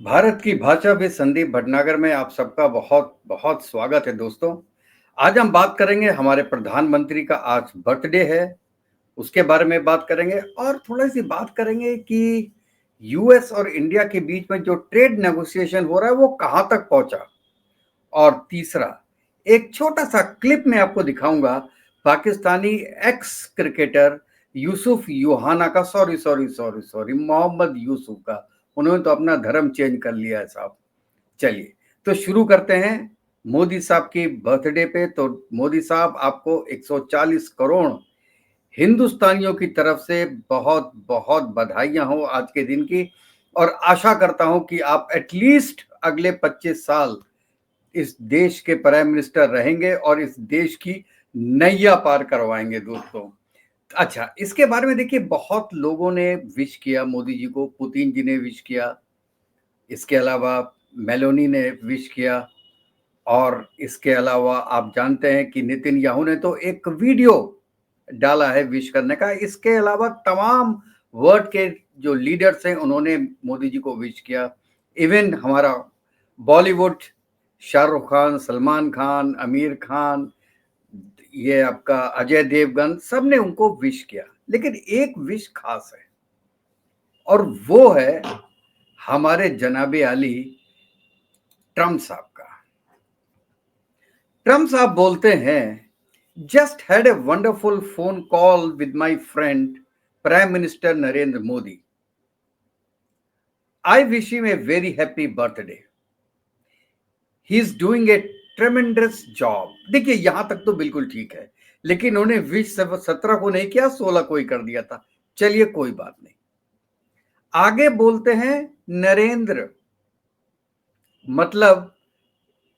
भारत की भाषा भी संदीप भटनागर में आप सबका बहुत बहुत स्वागत है दोस्तों। आज हम बात करेंगे, हमारे प्रधानमंत्री का आज बर्थडे है, उसके बारे में बात करेंगे और थोड़ी सी बात करेंगे कि यूएस और इंडिया के बीच में जो ट्रेड नेगोशिएशन हो रहा है वो कहाँ तक पहुंचा। और तीसरा, एक छोटा सा क्लिप में आपको दिखाऊंगा पाकिस्तानी एक्स क्रिकेटर यूसुफ यूहाना का, sorry sorry sorry sorry Mohammad Yousuf का। उन्होंने तो अपना धर्म चेंज कर लिया है साहब। चलिए, तो शुरू करते हैं मोदी साहब की बर्थडे पे। तो मोदी साहब, आपको 140 करोड़ हिंदुस्तानियों की तरफ से बहुत बहुत बधाइयां हो आज के दिन की। और आशा करता हूं कि आप एटलीस्ट अगले 25 साल इस देश के प्राइम मिनिस्टर रहेंगे और इस देश की नैया पार करवाएंगे दोस्तों। अच्छा, इसके बारे में देखिए, बहुत लोगों ने विश किया मोदी जी को। पुतिन जी ने विश किया, इसके अलावा मेलोनी ने विश किया, और इसके अलावा आप जानते हैं कि नितिन याहू ने तो एक वीडियो डाला है विश करने का। इसके अलावा तमाम वर्ल्ड के जो लीडर्स हैं उन्होंने मोदी जी को विश किया। इवन हमारा बॉलीवुड, शाहरुख खान, सलमान खान, आमिर खान, ये आपका अजय देवगन, सब ने उनको विश किया। लेकिन एक विश खास है, और वो है हमारे जनाबे आली ट्रम्प साहब का। ट्रम्प साहब बोलते हैं, just had a wonderful phone call with my friend prime minister Narendra Modi. I wish him a very happy birthday. He is doing a ट्रेमेंडस job. देखिए, यहां तक तो बिल्कुल ठीक है, लेकिन उन्होंने विश 17 को नहीं किया, 16 को ही कर दिया था। चलिए, कोई बात नहीं। आगे बोलते हैं नरेंद्र, मतलब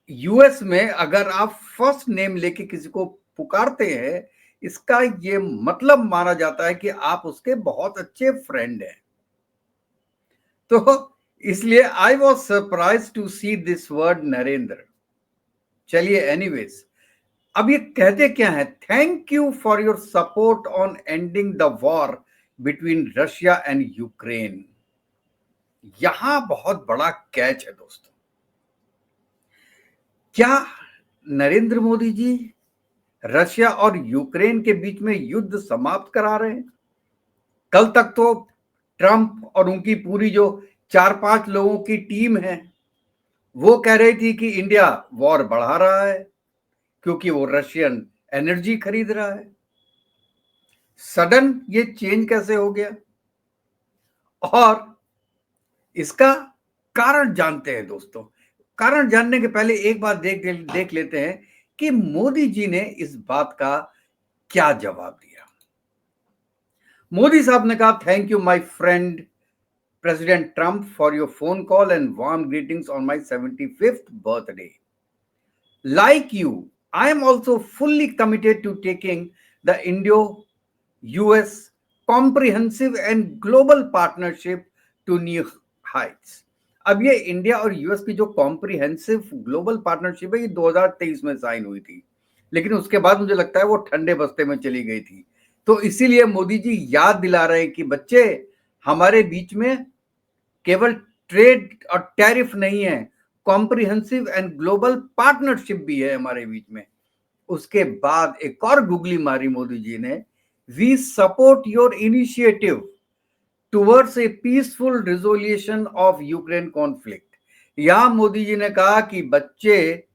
यूएस में अगर आप फर्स्ट नेम लेके किसी को पुकारते हैं, इसका ये मतलब माना जाता है कि आप उसके बहुत अच्छे फ्रेंड हैं। तो इसलिए I was surprise to see this word Narendra. चलिए, एनीवेज, अब ये कहते क्या है, thank you for your support on ending the war between Russia and Ukraine. यहां बहुत बड़ा कैच है दोस्तों। क्या नरेंद्र मोदी जी रशिया और यूक्रेन के बीच में युद्ध समाप्त करा रहे हैं? कल तक तो ट्रंप और उनकी पूरी जो 4-5 लोगों की टीम है, वो कह रही थी कि इंडिया वॉर बढ़ा रहा है क्योंकि वो रशियन एनर्जी खरीद रहा है। सडन ये चेंज कैसे हो गया? और इसका कारण जानते हैं दोस्तों। कारण जानने के पहले एक बात देख लेते हैं कि मोदी जी ने इस बात का क्या जवाब दिया। मोदी साहब ने कहा, thank you my friend President Trump for your phone call and warm greetings on my 75th birthday. Like you, I am also fully committed to taking the Indo US comprehensive and global partnership to new heights. अब ये India और US की जो comprehensive global partnership है, ये 2023 में sign हुई थी, लेकिन उसके बाद मुझे लगता है वो ठंडे बस्ते में चली गई थी। तो इसीलिए मोदी जी याद दिला रहे हैं कि बच्चे, हमारे बीच में केवल ट्रेड और टैरिफ नहीं है, कॉम्प्रिहेंसिव एंड ग्लोबल पार्टनरशिप भी है हमारे बीच में। उसके बाद एक और गुगली मारी मोदी जी ने, we support your initiative towards a peaceful resolution of Ukraine conflict. यहां मोदी जी ने कहा कि बच्चे,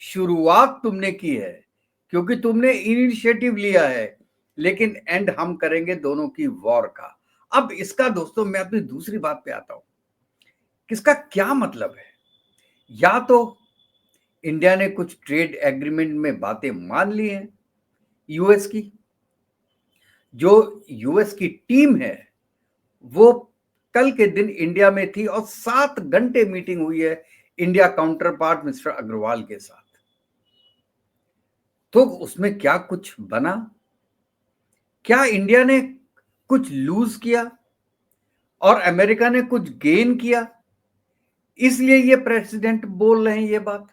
शुरुआत तुमने की है क्योंकि तुमने इनिशिएटिव लिया है, लेकिन एंड हम करेंगे दोनों की वॉर का। अब इसका दोस्तों, मैं अपनी दूसरी बात पे आता हूं, किसका क्या मतलब है। या तो इंडिया ने कुछ ट्रेड एग्रीमेंट में बातें मान ली हैं यूएस की, जो यूएस की टीम है वो कल के दिन इंडिया में थी और 7 घंटे मीटिंग हुई है India counterpart mister Agarwal के साथ। तो उसमें क्या कुछ बना? क्या इंडिया ने कुछ लूज किया और अमेरिका ने कुछ गेन किया, इसलिए ये प्रेसिडेंट बोल रहे हैं ये बात?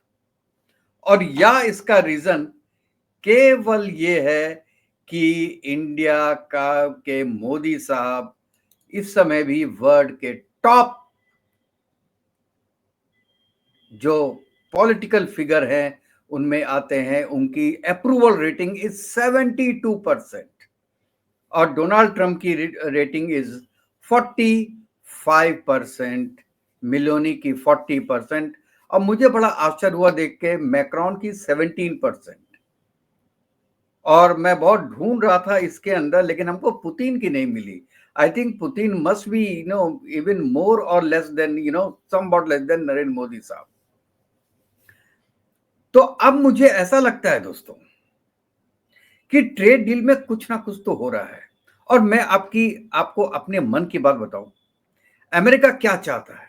और या इसका रीजन केवल ये है कि इंडिया का के मोदी साहब इस समय भी वर्ल्ड के टॉप जो पॉलिटिकल फिगर हैं उनमें आते हैं, उनकी अप्रूवल रेटिंग इज 72% और डोनाल्ड ट्रंप की रेटिंग इज 45%, मिलोनी की 40%, और मुझे बड़ा आश्चर्य हुआ देख के मैक्रोन की 17%। और मैं बहुत ढूंढ रहा था इसके अंदर, लेकिन हमको पुतिन की नहीं मिली। I think Putin must be even more और less than somewhat less than Narendra Modi sahab. तो अब मुझे ऐसा लगता है दोस्तों कि ट्रेड डील में कुछ ना कुछ तो हो रहा है। और मैं आपको अपने मन की बात बताऊं, अमेरिका क्या चाहता है?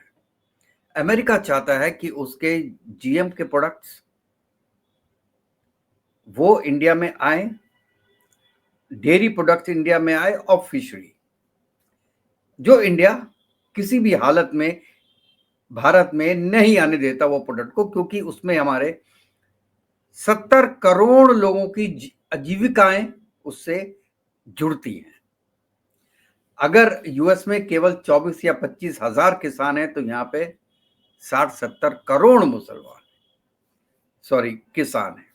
अमेरिका चाहता है कि उसके जीएम के प्रोडक्ट्स वो इंडिया में आए, डेयरी प्रोडक्ट्स इंडिया में आए, और फिशरी, जो इंडिया किसी भी हालत में भारत में नहीं आने देता वो प्रोडक्ट को, क्योंकि उसमें हमारे 70 करोड़ लोगों की आजीविकाएं उससे जुड़ती हैं। अगर यूएस में केवल 24 या 25 हजार किसान हैं, तो यहाँ पे 60-70 करोड़ मुसलमान किसान हैं।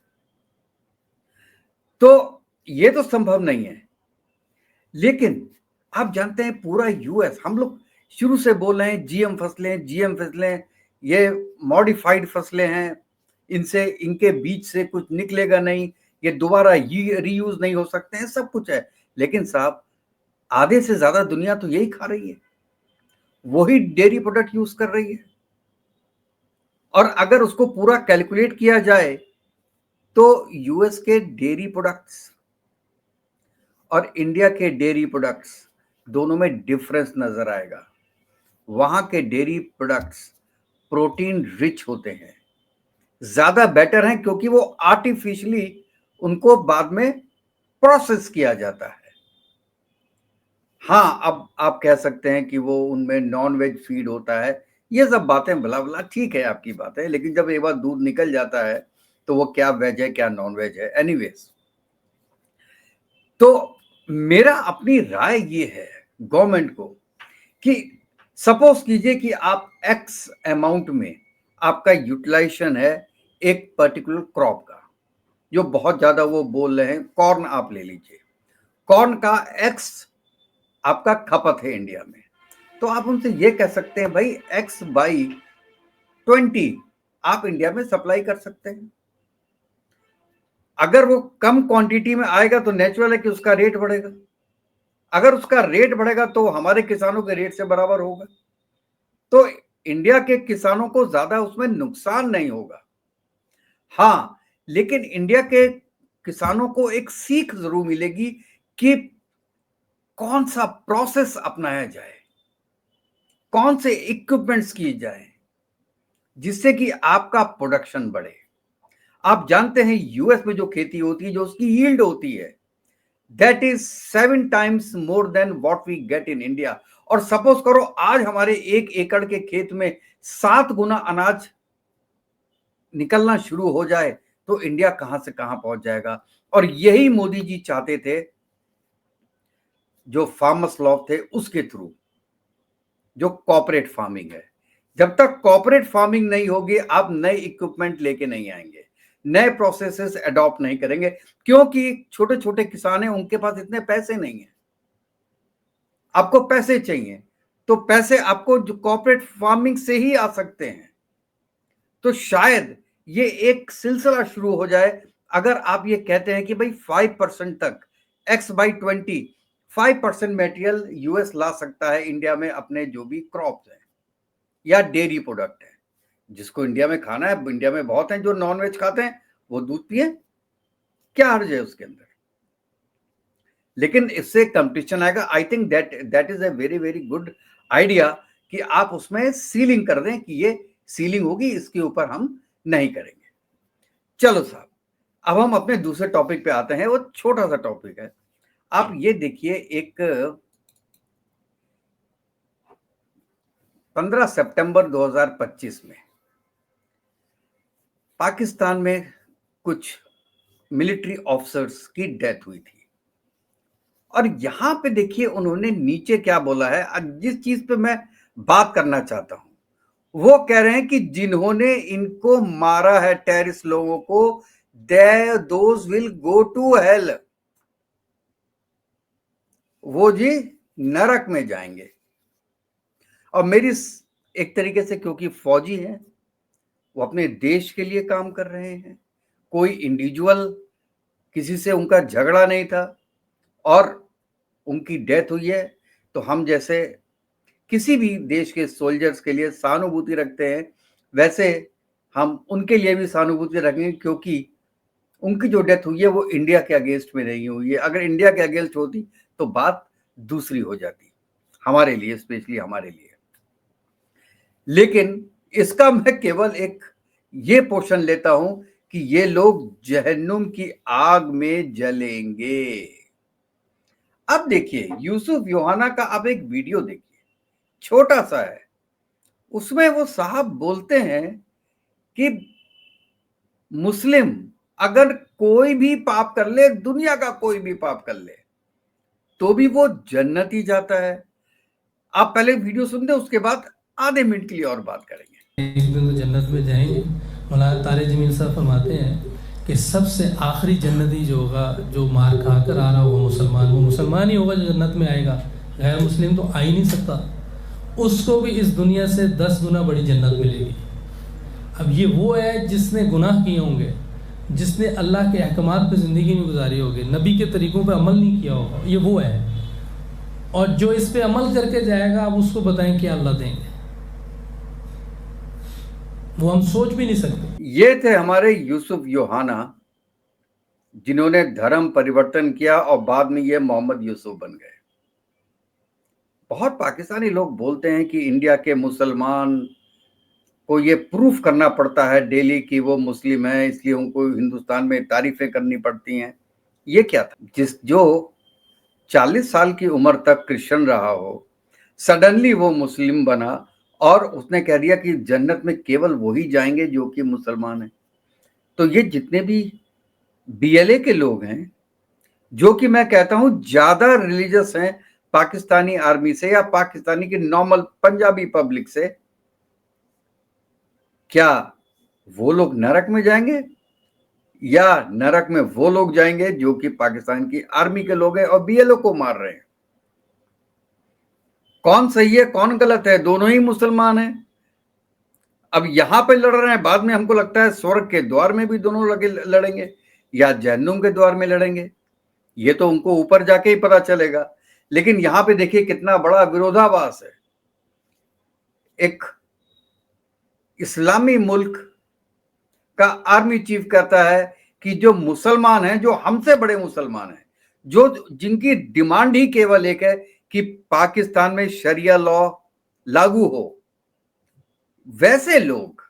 तो ये तो संभव नहीं है। लेकिन आप जानते हैं पूरा यूएस, हम लोग शुरू से बोल रहे हैं जीएम फसलें, ये मॉडिफाइड फसलें हैं, इनसे इनके बीच से कुछ निकलेगा नहीं, ये दोबारा रीयूज नहीं हो सकते हैं, सब कुछ है। लेकिन साहब, आधे से ज्यादा दुनिया तो यही खा रही है, वही डेयरी प्रोडक्ट यूज कर रही है। और अगर उसको पूरा कैलकुलेट किया जाए तो यूएस के डेयरी प्रोडक्ट्स और इंडिया के डेयरी प्रोडक्ट्स दोनों में डिफरेंस नजर आएगा। वहां के डेयरी प्रोडक्ट्स प्रोटीन रिच होते हैं, ज्यादा बेटर हैं, क्योंकि वो आर्टिफिशियली उनको बाद में प्रोसेस किया जाता है। हाँ, अब आप कह सकते हैं कि वो उनमें नॉन वेज फीड होता है, ये सब बातें भला भला ठीक है आपकी बात है, लेकिन जब एक बार दूध निकल जाता है तो वो क्या वेज है क्या नॉन वेज है। एनीवेज, तो मेरा अपनी राय ये है गवर्नमेंट को कि सपोज कीजिए कि आप एक्स अमाउंट में आपका यूटिलाइजेशन है एक पर्टिकुलर क्रॉप का, जो बहुत ज्यादा वो बोल रहे हैं, कॉर्न आप ले लीजिए, कॉर्न का एक्स आपका खपत है इंडिया में, तो आप उनसे ये कह सकते हैं भाई X/20 आप इंडिया में सप्लाई कर सकते हैं। अगर वो कम क्वांटिटी में आएगा तो नेचुरल है कि उसका रेट बढ़ेगा, अगर उसका रेट बढ़ेगा तो हमारे किसानों के रेट से बराबर होगा, तो इंडिया के किसानों को ज्यादा उसमें नुकसान नहीं होगा। हाँ, लेकिन इंडिया के किसानों को एक सीख जरूर मिलेगी कि कौन सा प्रोसेस अपनाया जाए, कौन से इक्विपमेंट्स किए जाए जिससे कि आपका प्रोडक्शन बढ़े। आप जानते हैं यूएस में जो खेती होती है, जो उसकी यील्ड होती है, that is 7 times more than what we get in India. और सपोज करो आज हमारे 1 एकड़ के खेत में 7 गुना अनाज निकलना शुरू हो जाए तो इंडिया कहां से कहां पहुंच जाएगा। और यही मोदी जी चाहते थे, जो फार्मर्स लॉ थे उसके थ्रू, जो कॉर्पोरेट फार्मिंग है। जब तक कॉर्पोरेट फार्मिंग नहीं होगी, आप नए इक्विपमेंट लेके नहीं आएंगे, नए प्रोसेसेस अडॉप्ट नहीं करेंगे, क्योंकि छोटे छोटे किसान हैं, उनके पास इतने पैसे नहीं है। आपको पैसे चाहिए तो पैसे आपको जो कॉर्पोरेट फार्मिंग से ही आ सकते हैं। तो शायद ये एक सिलसिला शुरू हो जाए। अगर आप ये कहते हैं कि भाई 5% तक X/20 5% मटेरियल यूएस ला सकता है इंडिया में अपने जो भी क्रॉप्स हैं या डेयरी प्रोडक्ट है, जिसको इंडिया में खाना है, इंडिया में बहुत हैं जो नॉन वेज खाते हैं, वो दूध पिए, क्या हर्ज है उसके अंदर। लेकिन इससे कंपटीशन आएगा। I think that is a very very good idea कि आप उसमें सीलिंग कर दें कि ये सीलिंग होगी, इसके ऊपर हम नहीं करेंगे। चलो साहब, अब हम अपने दूसरे टॉपिक पे आते हैं, वो छोटा सा टॉपिक है। आप ये देखिए, एक 15 सितंबर 2025 में पाकिस्तान में कुछ मिलिट्री ऑफिसर्स की डेथ हुई थी। और यहां पे देखिए उन्होंने नीचे क्या बोला है, जिस चीज पे मैं बात करना चाहता हूं, वो कह रहे हैं कि जिन्होंने इनको मारा है टेररिस्ट लोगों को, those will go to hell, वो जी नरक में जाएंगे। और मेरी एक तरीके से, क्योंकि फौजी हैं, वो अपने देश के लिए काम कर रहे हैं, कोई इंडिविजुअल किसी से उनका झगड़ा नहीं था और उनकी डेथ हुई है, तो हम जैसे किसी भी देश के सोल्जर्स के लिए सहानुभूति रखते हैं, वैसे हम उनके लिए भी सहानुभूति रखेंगे, क्योंकि उनकी जो डेथ हुई है वो इंडिया के अगेंस्ट में नहीं हुई है। अगर इंडिया के अगेंस्ट होती तो बात दूसरी हो जाती, हमारे लिए, स्पेशली हमारे लिए। लेकिन इसका मैं केवल एक ये पोर्शन लेता हूं कि ये लोग जहन्नुम की आग में जलेंगे। अब देखिए यूसुफ योहाना का अब एक वीडियो देखिए, छोटा सा है, उसमें वो साहब बोलते हैं कि मुस्लिम अगर कोई भी पाप कर ले, दुनिया का कोई भी पाप कर ले, तो भी वो जन्नत ही जाता है। आप पहले वीडियो सुन दे, उसके बाद आधे मिनट के लिए और बात करेंगे। एक दिन तो जन्नत में जाएंगे। मौलाना तारे जमील साहब फरमाते हैं कि सबसे आखिरी जन्नती जो होगा, जो मार खा कर आ रहा होगा मुसलमान, वो मुसलमान ही होगा जो जन्नत में आएगा, गैर मुस्लिम तो आ ही नहीं सकता। उसको भी इस दुनिया से 10 गुना बड़ी जन्नत मिलेगी। अब ये वो है जिसने गुनाह किए होंगे, जिसने अल्लाह के अहकामात पे ज़िंदगी नहीं गुजारी होगी, नबी के तरीक़ों पे अमल नहीं किया होगा, ये वो है। और जो इस पे अमल करके जाएगा, आप उसको बताएं क्या अल्लाह देंगे, वो हम सोच भी नहीं सकते। ये थे हमारे यूसुफ योहाना, जिन्होंने धर्म परिवर्तन किया और बाद में ये मोहम्मद यूसुफ बन गए। बहुत पाकिस्तानी लोग बोलते हैं कि इंडिया के मुसलमान को ये प्रूफ करना पड़ता है डेली कि वो मुस्लिम है, इसलिए उनको हिंदुस्तान में तारीफें करनी पड़ती हैं। ये क्या था, जो 40 साल की उम्र तक क्रिश्चियन रहा हो, सडनली वो मुस्लिम बना और उसने कह दिया कि जन्नत में केवल वही जाएंगे जो कि मुसलमान हैं। तो ये जितने भी बीएलए के लोग हैं, जो कि मैं कहता हूं ज्यादा रिलीजियस हैं पाकिस्तानी आर्मी से या पाकिस्तानी की नॉर्मल पंजाबी पब्लिक से, क्या वो लोग नरक में जाएंगे या नरक में वो लोग जाएंगे जो कि पाकिस्तान की आर्मी के लोग हैं और बीएलओ को मार रहे हैं? कौन सही है कौन गलत है? दोनों ही मुसलमान हैं। अब यहां पे लड़ रहे हैं, बाद में हमको लगता है स्वर्ग के द्वार में भी दोनों लगे लड़ेंगे या जहन्नुम के द्वार में लड़ेंगे, ये तो उनको ऊपर जाके ही पता चलेगा। लेकिन यहां पे देखिए कितना बड़ा विरोधाभास है। एक इस्लामी मुल्क का आर्मी चीफ कहता है कि जो मुसलमान हैं, जो हमसे बड़े मुसलमान हैं, जो जिनकी डिमांड ही केवल एक है कि पाकिस्तान में शरिया लॉ लागू हो, वैसे लोग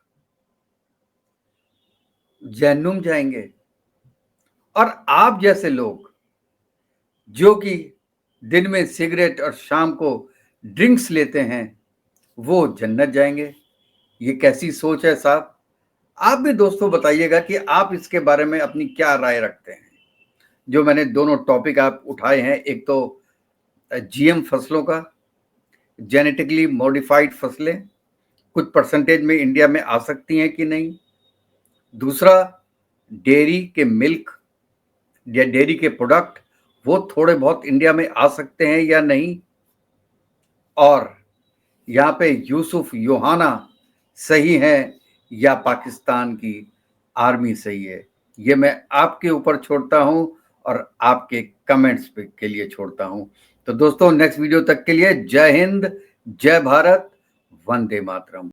जहन्नुम जाएंगे। और आप जैसे लोग जो कि दिन में सिगरेट और शाम को ड्रिंक्स लेते हैं, वो जन्नत जाएंगे। ये कैसी सोच है साहब? आप भी दोस्तों बताइएगा कि आप इसके बारे में अपनी क्या राय रखते हैं। जो मैंने दोनों टॉपिक आप उठाए हैं, एक तो जीएम फसलों का, जेनेटिकली मॉडिफाइड फसलें कुछ परसेंटेज में इंडिया में आ सकती हैं कि नहीं, दूसरा डेयरी के मिल्क या डेयरी के प्रोडक्ट वो थोड़े बहुत इंडिया में आ सकते हैं या नहीं, और यहाँ पे यूसुफ योहाना सही है या पाकिस्तान की आर्मी सही है, ये मैं आपके ऊपर छोड़ता हूं और आपके कमेंट्स पे के लिए छोड़ता हूं। तो दोस्तों नेक्स्ट वीडियो तक के लिए जय हिंद, जय भारत, वंदे मातरम।